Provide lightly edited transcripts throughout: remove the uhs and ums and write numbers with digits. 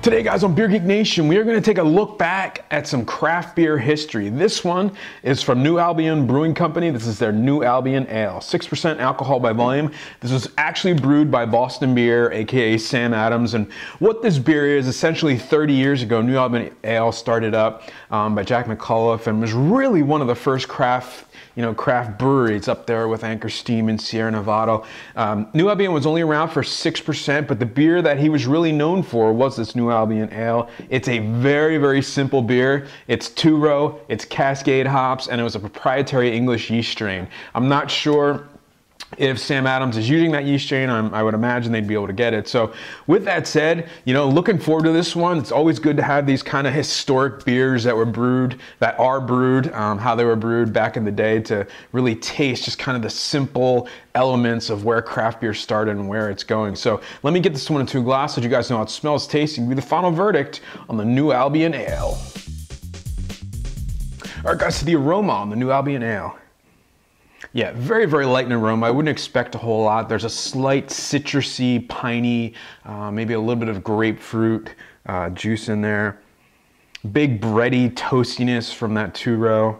Today, guys, on Beer Geek Nation, we are going to take a look back at some craft beer history. This one is from New Albion Brewing Company. This is their New Albion Ale, 6% alcohol by volume. This was actually brewed by Bostone Beer, aka Sam Adams. And what this beer is, essentially 30 years ago, New Albion Ale started up by Jack McAuliffe and was really one of the first craft breweries up there with Anchor Steam and Sierra Nevada. New Albion was only around for 6%, but the beer that he was really known for was this New Albion Ale. It's a very, very simple beer. It's two-row, it's Cascade hops, and it was a proprietary English yeast strain. I'm not sure if Sam Adams is using that yeast strain. I would imagine they'd be able to get it. So with that said, looking forward to this one. It's always good to have these kind of historic beers that are brewed, how they were brewed back in the day, to really taste just kind of the simple elements of where craft beer started and where it's going. So let me get this one into a glass so you guys know how it smells, tastes, and give you the final verdict on the New Albion Ale. All right, guys, so the aroma on the New Albion Ale. Yeah, very, very light in aroma. I wouldn't expect a whole lot. There's a slight citrusy, piney, maybe a little bit of grapefruit juice in there. Big bready toastiness from that two-row.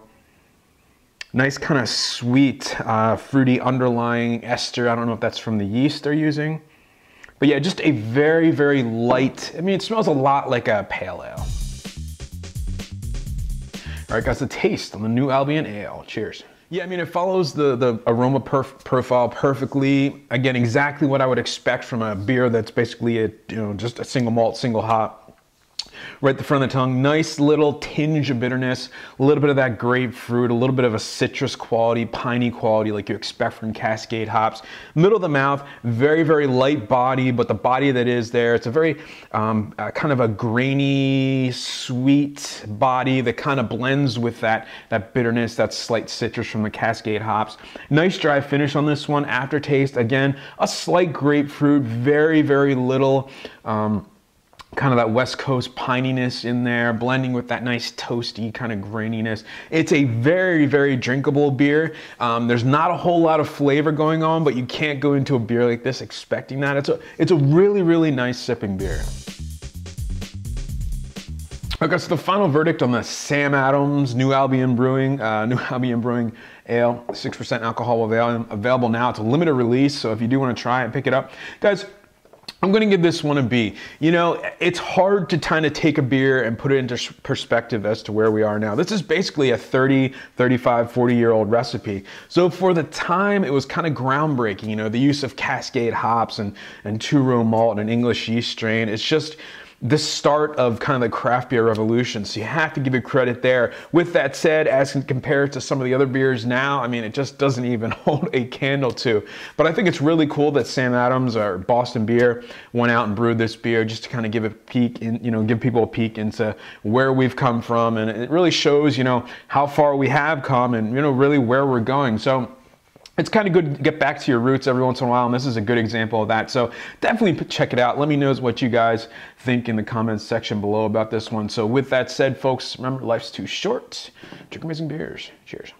Nice kind of sweet, fruity underlying ester. I don't know if that's from the yeast they're using. But yeah, just a very, very light, it smells a lot like a pale ale. All right, guys, the taste on the New Albion Ale. Cheers. Yeah, it follows the aroma profile perfectly. Again, exactly what I would expect from a beer that's basically just a single malt, single hop. Right at the front of the tongue, nice little tinge of bitterness, a little bit of that grapefruit, a little bit of a citrus quality, piney quality like you expect from Cascade hops. Middle of the mouth, very, very light body, but the body that is there, it's a very kind of a grainy, sweet body that kind of blends with that bitterness, that slight citrus from the Cascade hops. Nice dry finish on this one. Aftertaste, again, a slight grapefruit, very, very little kind of that West Coast pininess in there, blending with that nice toasty kind of graininess. It's a very, very drinkable beer. There's not a whole lot of flavor going on, but you can't go into a beer like this expecting that. It's a really, really nice sipping beer. Okay, so the final verdict on the Sam Adams New Albion Brewing Ale, 6% alcohol available now. It's a limited release, so if you do want to try it, pick it up. Guys, I'm going to give this one a B. It's hard to kind of take a beer and put it into perspective as to where we are now. This is basically a 30, 35, 40-year-old recipe. So for the time, it was kind of groundbreaking. The use of Cascade hops and two-row malt and English yeast strain. It's just the start of kind of the craft beer revolution, so you have to give it credit there. With that said, as compared to some of the other beers now, it just doesn't even hold a candle to. But I think it's really cool that Sam Adams or Boston Beer went out and brewed this beer just to kind of give a peek in, give people a peek into where we've come from, and it really shows, how far we have come and really where we're going. So it's kind of good to get back to your roots every once in a while, and this is a good example of that. So definitely check it out. Let me know what you guys think in the comments section below about this one. So with that said, folks, remember, life's too short. Drink amazing beers. Cheers.